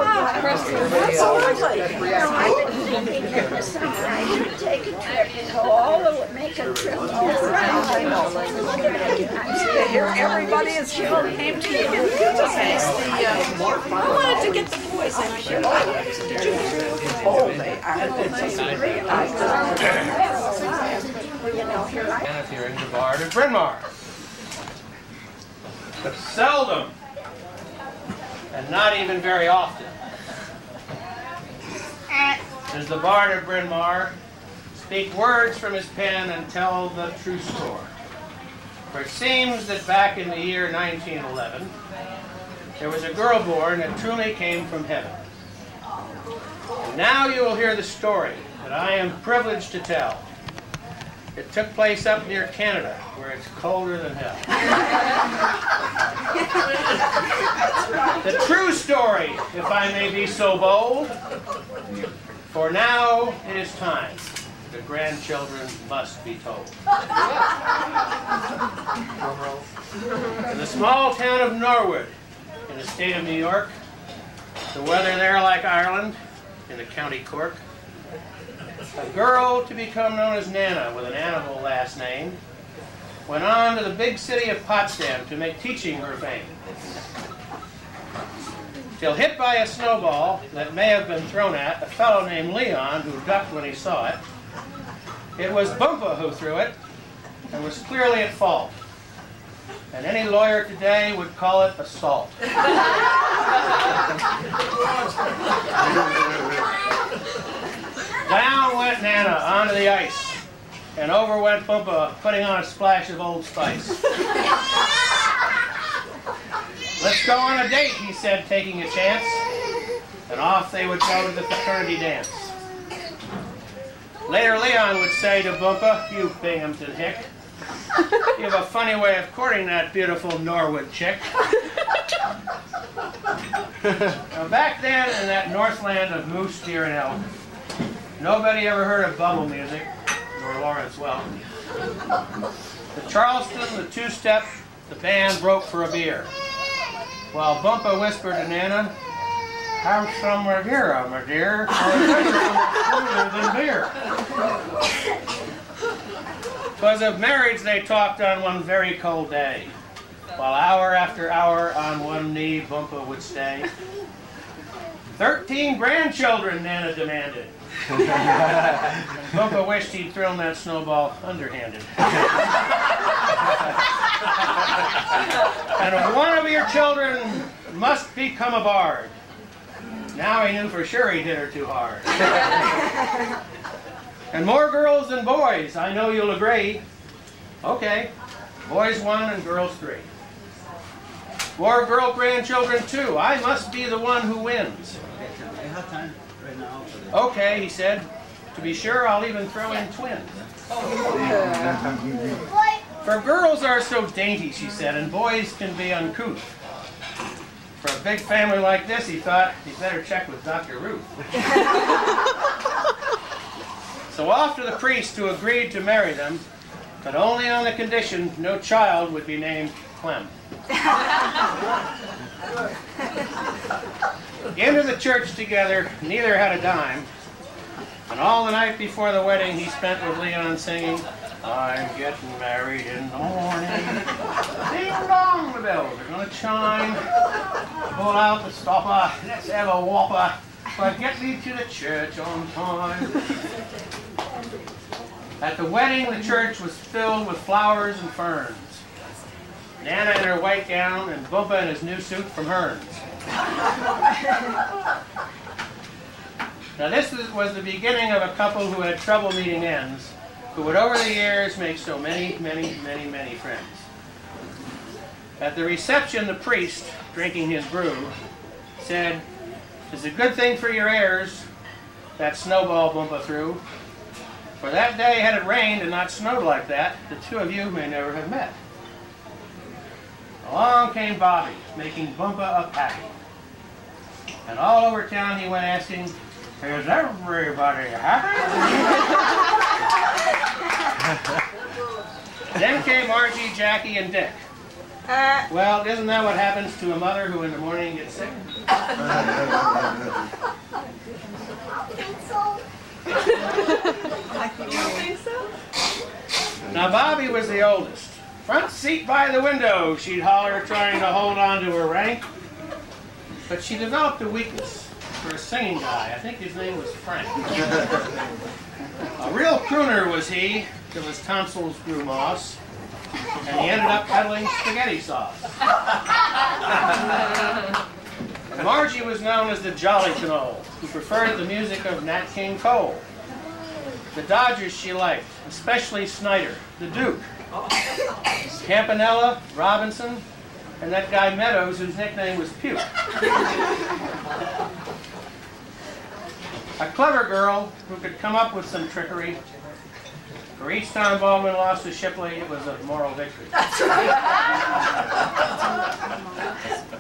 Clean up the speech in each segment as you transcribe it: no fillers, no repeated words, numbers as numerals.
Absolutely. You know, I've been thinking in the summer I should take a trip and go all the way, make a trip all around. I know. Here, everybody is children came to you. I wanted to get the boys in here. Oh, they are. It's great. And if you're in the bar to Bryn Mawr. But seldom, and not even very often, does the bard of Bryn Mawr speak words from his pen and tell the true story. For it seems that back in the year 1911, there was a girl born that truly came from heaven. And now you will hear the story that I am privileged to tell. It took place up near Canada, where it's colder than hell. The true story, if I may be so bold, for now it is time. The grandchildren must be told. In the small town of Norwood, in the state of New York, the weather there like Ireland, in the county Cork, a girl to become known as Nana with an animal last name went on to the big city of Potsdam to make teaching her fame. Till hit by a snowball that may have been thrown at a fellow named Leon who ducked when he saw it, it was Bumpa who threw it and was clearly at fault. And any lawyer today would call it assault. Down went Nana onto the ice, and over went Bumpa, putting on a splash of Old Spice. Let's go on a date, he said, taking a chance, and off they would go to the fraternity dance. Later Leon would say to Bumpa, "You Binghamton hick, you have a funny way of courting that beautiful Norwood chick." Now back then in that northland of moose, deer, and elk, nobody ever heard of bubble music, nor Lawrence Welk. The Charleston, the two-step, the band broke for a beer, while Bumpa whispered to Nana, "Have some Madeira, my dear, for it's better than beer." 'Twas of marriage they talked on one very cold day, while hour after hour on one knee Bumpa would stay. 13 grandchildren, Nana demanded. Bumpa wished he'd thrown that snowball underhanded. And one of your children must become a bard. Now he knew for sure he hit her too hard. And more girls than boys, I know you'll agree. Okay, boys 1 and girls 3. More girl grandchildren too. I must be the one who wins. I have time right now. Okay, he said. To be sure, I'll even throw in twins. For girls are so dainty, she said, and boys can be uncouth. For a big family like this, he thought, he'd better check with Dr. Ruth. So off to the priest who agreed to marry them, but only on the condition no child would be named Clem. Into the church together, neither had a dime, and all the night before the wedding he spent with Leon singing, "I'm getting married in the morning. Ding dong, the bells are gonna chime. Pull out the stopper, let's have a whopper, but get me to the church on time." At the wedding, the church was filled with flowers and ferns. Nana in her white gown and Bumpa in his new suit from Hearns. Now this was the beginning of a couple who had trouble meeting ends, who would over the years make so many, many, many, many friends. At the reception, the priest, drinking his brew, said, "'Tis a good thing for your heirs, that snowball Bumpa threw. For that day, had it rained and not snowed like that, the two of you may never have met." Along came Bobby, making Bumpa a packy. And all over town he went asking, "Is everybody happy?" Then came Margie, Jackie, and Dick. Well, isn't that what happens to a mother who in the morning gets sick? Now Bobby was the oldest. Front seat by the window, she'd holler, trying to hold on to her rank. But she developed a weakness for a singing guy. I think his name was Frank. A real crooner was he. Till his tonsils grew moss, and he ended up peddling spaghetti sauce. And Margie was known as the Jolly Conole, who preferred the music of Nat King Cole. The Dodgers she liked, especially Snyder, the Duke, Campanella, Robinson, and that guy Meadows, whose nickname was Puke. A clever girl who could come up with some trickery. For each time Baldwin lost to Shipley, it was a moral victory.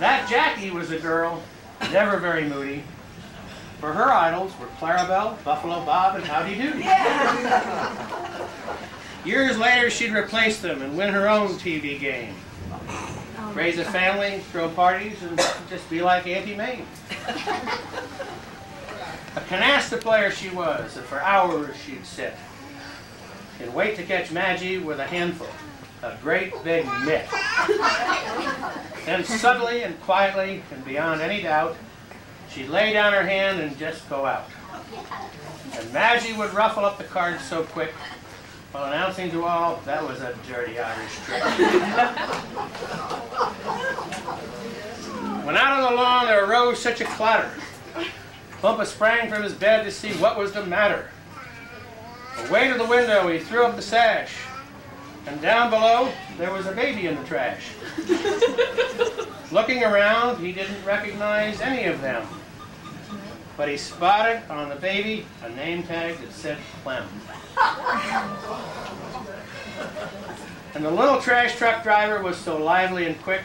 That Jackie was a girl, never very moody. For her idols were Clarabelle, Buffalo Bob, and Howdy Doody. Years later, she'd replace them and win her own TV game. Raise a family, throw parties, and just be like Auntie Mae. A canasta player she was, and for hours she'd sit and wait to catch Maggie with a handful, a great big mitt. Then subtly and quietly, and beyond any doubt, she'd lay down her hand and just go out. And Maggie would ruffle up the cards so quick, while announcing to all, that was a dirty Irish trick. When out on the lawn there arose such a clatter, Bumpa sprang from his bed to see what was the matter. Away to the window he threw up the sash, and down below there was a baby in the trash. Looking around, he didn't recognize any of them, but he spotted on the baby a name tag that said Clem. And the little trash truck driver was so lively and quick,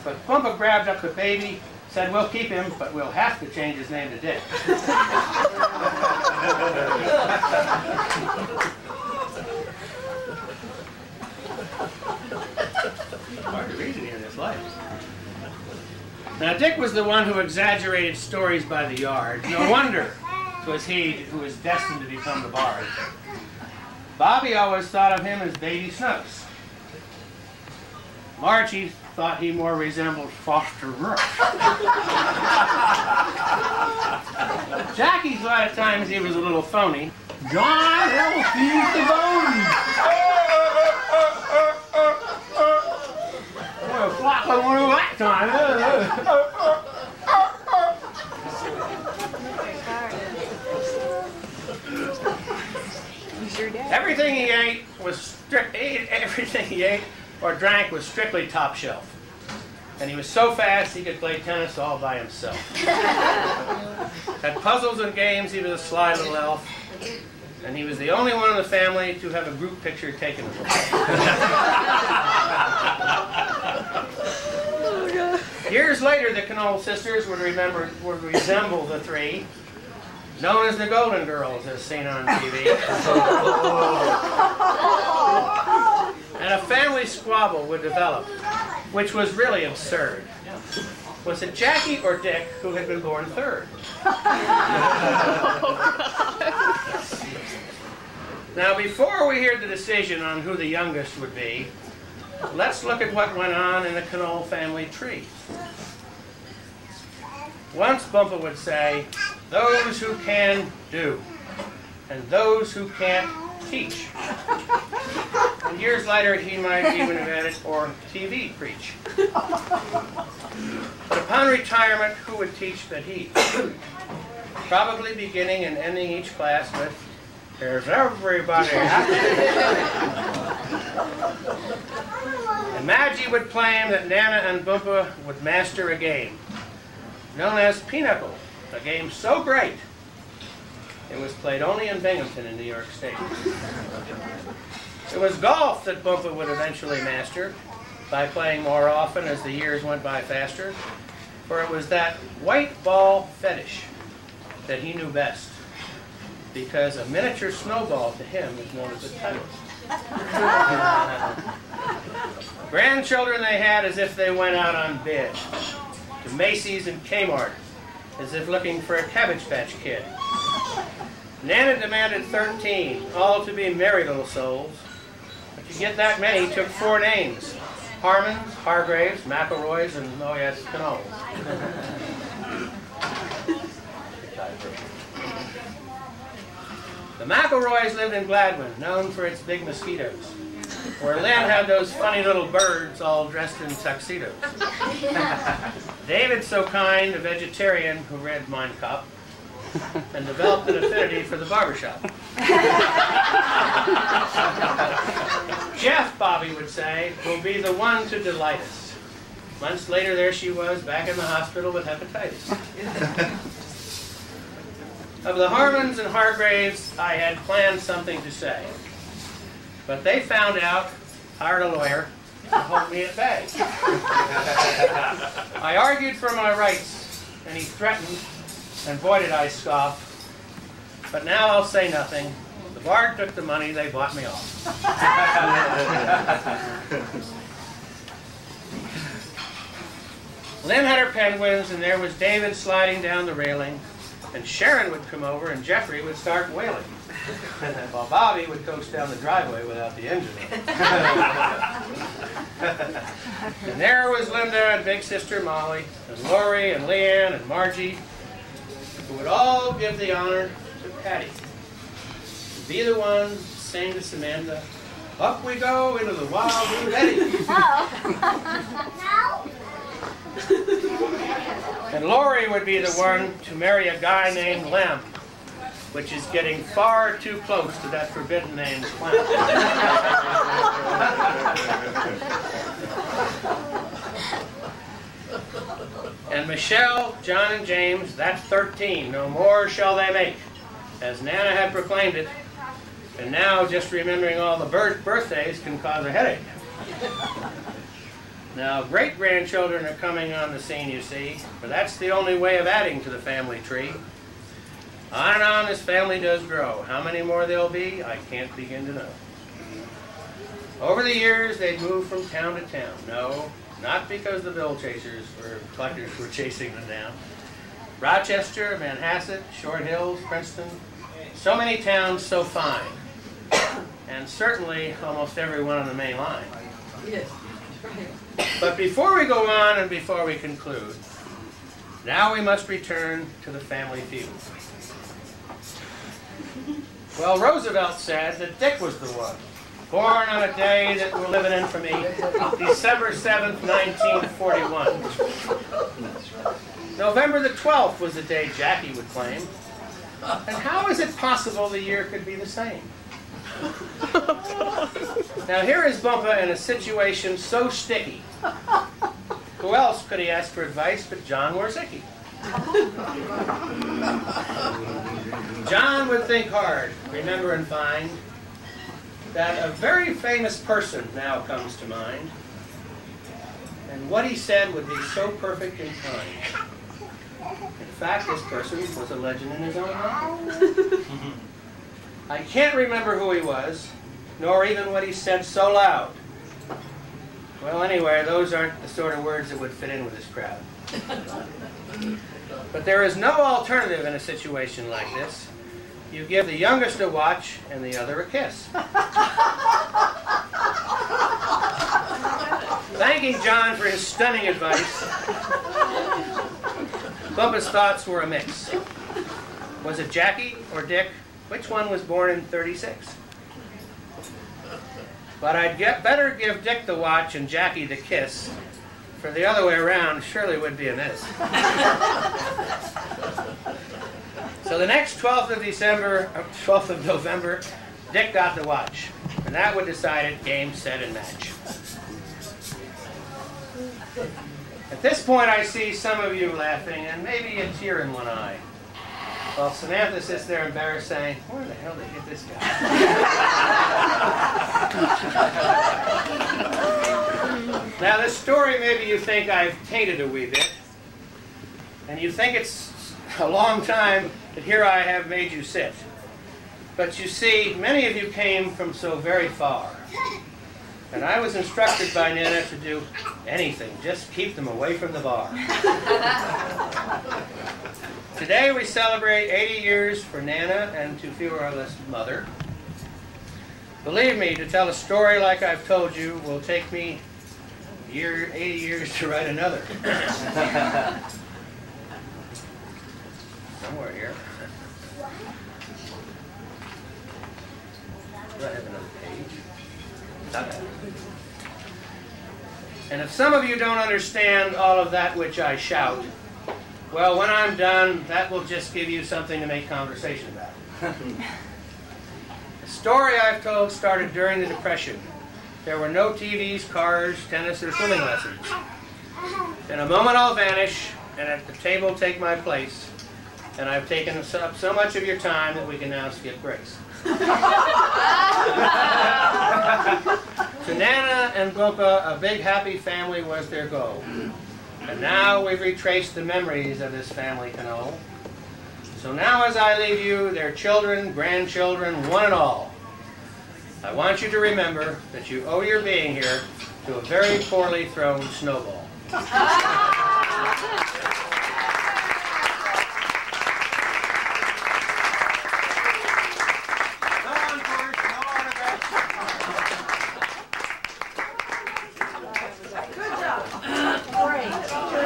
but Bumpa grabbed up the baby, said, "We'll keep him, but we'll have to change his name to Dick." Hard to read it here in this light. Now Dick was the one who exaggerated stories by the yard. No wonder 'twas he who was destined to become the bard. Bobby always thought of him as Baby Snooks. Margie thought he more resembled Foster Rook. Jackie thought at times he was a little phony. John L.C.'s the bone. Well, flock of one of that time. Everything he ate everything he ate or drank was strictly top shelf. And he was so fast he could play tennis all by himself. At puzzles and games, he was a sly little elf. And he was the only one in the family to have a group picture taken of him. Years later, the Conole sisters would resemble the three, known as the Golden Girls, as seen on TV. And a family squabble would develop, which was really absurd. Was it Jackie or Dick who had been born third? Now, before we hear the decision on who the youngest would be, let's look at what went on in the Conole family tree. Once Bumpa would say, "Those who can do, and those who can't teach." And years later he might even have added, "or TV preach." But upon retirement, who would teach but he? Probably beginning and ending each class with, "There's everybody happy." And Maggie would claim that Nana and Bumpa would master a game known as Pinochle, a game so great it was played only in Binghamton in New York State. It was golf that Bumpa would eventually master by playing more often as the years went by faster, for it was that white ball fetish that he knew best, because a miniature snowball to him is known as a titleist. Grandchildren they had as if they went out on bid, to Macy's and Kmart, as if looking for a Cabbage Patch Kid. Nana demanded 13, all to be merry little souls. But to get that many took 4 names: Harmons, Hargraves, McElroys, and, oh yes, Conole. The McElroys lived in Gladwin, known for its big mosquitoes, where Lynn had those funny little birds all dressed in tuxedos. David's so kind, a vegetarian who read Mein Kampf, and developed an affinity for the barbershop. Jeff, Bobby would say, will be the one to delight us. Months later, there she was, back in the hospital with hepatitis. Of the Harmons and Hargraves, I had planned something to say. But they found out, hired a lawyer, to hold me at bay. I argued for my rights, and he threatened, and boy did I scoff. But now I'll say nothing. The bar took the money, they bought me off. Lynn had her penguins, and there was David sliding down the railing, and Sharon would come over, and Jeffrey would start wailing, while Bobby would coast down the driveway without the engine on. And there was Linda and big sister Molly, and Lori and Leanne and Margie, who would all give the honor to Patty. To be the one to sing to Samantha, "Up we go into the wild blue eddy." And Lori would be the one to marry a guy named Lamp, which is getting far too close to that forbidden name, Clamp. And Michelle, John, and James, that's 13. No more shall they make, as Nana had proclaimed it. And now just remembering all the birthdays can cause a headache. Now, great-grandchildren are coming on the scene, you see, for that's the only way of adding to the family tree. On and on this family does grow. How many more there'll be, I can't begin to know. Over the years, they'd moved from town to town. No, not because the bill chasers or collectors were chasing them down. Rochester, Manhasset, Short Hills, Princeton, so many towns so fine. And certainly almost everyone on the main line. Yes. But before we go on and before we conclude, now we must return to the family feud. Well, Roosevelt said that Dick was the one, born on a day that will live in infamy, December 7th, 1941. November the 12th was the day Jackie would claim. And how is it possible the year could be the same? Now here is Bumpa in a situation so sticky. Who else could he ask for advice but John Warzicki? John would think hard, remember and find that a very famous person now comes to mind. And what he said would be so perfect and kind. In fact, this person was a legend in his own right. I can't remember who he was, nor even what he said so loud. Well, anyway, those aren't the sort of words that would fit in with this crowd. But there is no alternative in a situation like this. You give the youngest a watch and the other a kiss. Thanking John for his stunning advice, Bumpa's thoughts were a mix. Was it Jackie or Dick? Which one was born in 36? But I'd better give Dick the watch and Jackie the kiss, for the other way around surely would be a miss. So the next 12th of November, Dick got the watch, and that would decide it, game, set, and match. At this point, I see some of you laughing, and maybe a tear in one eye. While Samantha sits there embarrassed saying, where the hell did they get this guy? Now this story, maybe you think I've tainted a wee bit. And you think it's a long time that here I have made you sit. But you see, many of you came from so very far. And I was instructed by Nana to do anything, just keep them away from the bar. Today we celebrate 80 years for Nana and to Fiorel's mother. Believe me, to tell a story like I've told you will take me 80 years to write another. Somewhere here. Do I have another page? And if some of you don't understand all of that which I shout, well, when I'm done, that will just give you something to make conversation about. The story I've told started during the Depression. There were no TVs, cars, tennis, or swimming lessons. In a moment I'll vanish, and at the table take my place. And I've taken up so much of your time that we can now skip grace. To Nana and Gopa, a big happy family was their goal. And now we've retraced the memories of this family, Conole. So now as I leave you, their children, grandchildren, one and all, I want you to remember that you owe your being here to a very poorly thrown snowball.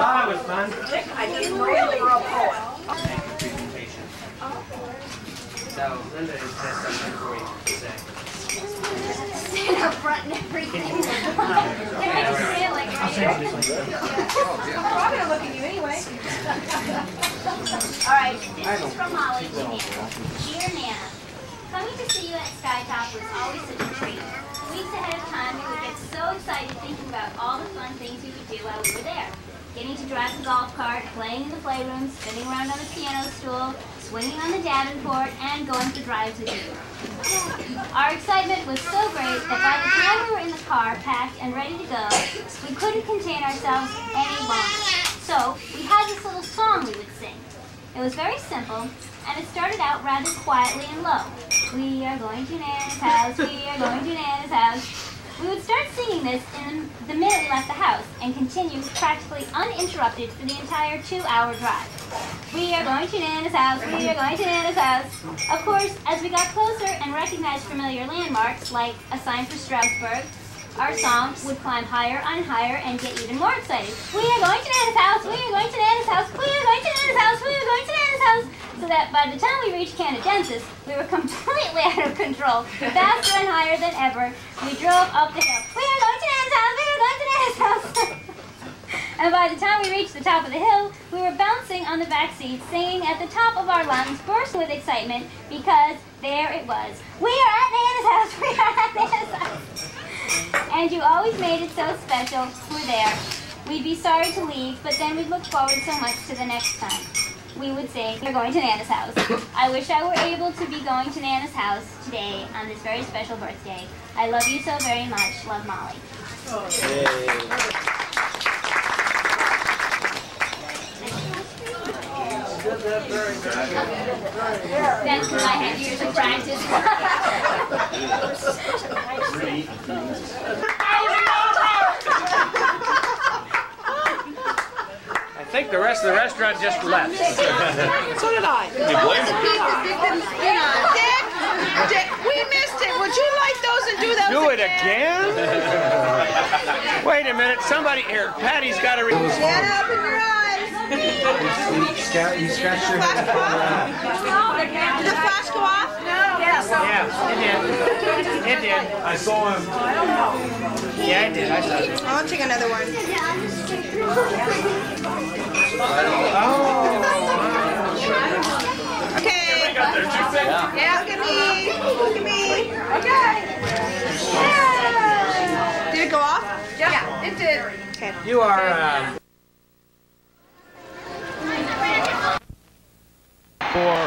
That was fun. I didn't really for a poet. Presentation. So Linda has something for you to say. Stand up front and everything. Can I just say it like right here? I'm going to look at you anyway. Alright, this is from Molly to Nana. Dear Nana, coming to see you at Skytop was always such a treat. Weeks ahead of time, we would get so excited thinking about all the fun things we would do while we were there. Getting to drive the golf cart, playing in the playroom, spinning around on the piano stool, swinging on the Davenport, and going for drives with you. Our excitement was so great that by the time we were in the car, packed and ready to go, we couldn't contain ourselves any longer. So we had this little song we would sing. It was very simple, and it started out rather quietly and low. We are going to Nana's house, we are going to Nana's house. We would start singing this in the minute we left the house and continue practically uninterrupted for the entire 2-hour drive. We are going to Nana's house, we are going to Nana's house. Of course, as we got closer and recognized familiar landmarks like a sign for Strasbourg, our song would climb higher and higher and get even more excited. We are going to Nana's house, we are going to Nana's house, we are going to Nana's house, we are going to Nana's house. So that by the time we reached Canadensis, we were completely out of control, faster and higher than ever. We drove up the hill. We are going to Nana's house, we are going to Nana's house. And by the time we reached the top of the hill, we were bouncing on the back seat, singing at the top of our lungs, bursting with excitement, because there it was. We are at Nana's house, we are at Nana's house. And you always made it so special. We're there. We'd be sorry to leave, but then we'd look forward so much to the next time. We would sing, we're going to Nana's house. I wish I were able to be going to Nana's house today on this very special birthday. I love you so very much. Love, Molly. That's because I had years of practice. I think the rest of the restaurant just left. So did I. You blame him. Dick, we missed it. Would you like those and do those Do it again? Wait a minute. Somebody here. Patty's got to read. Get up in your eyes. You scratched your head. Did the flash go off? No. Yes. Yeah, it did. It did. I saw him. Yeah, it did. I saw it. I'll take another one. Oh. Okay. Got there too quick. Yeah, look at me. Look at me. Okay. Yeah. Did it go off? Yeah, it did. Okay. You are. For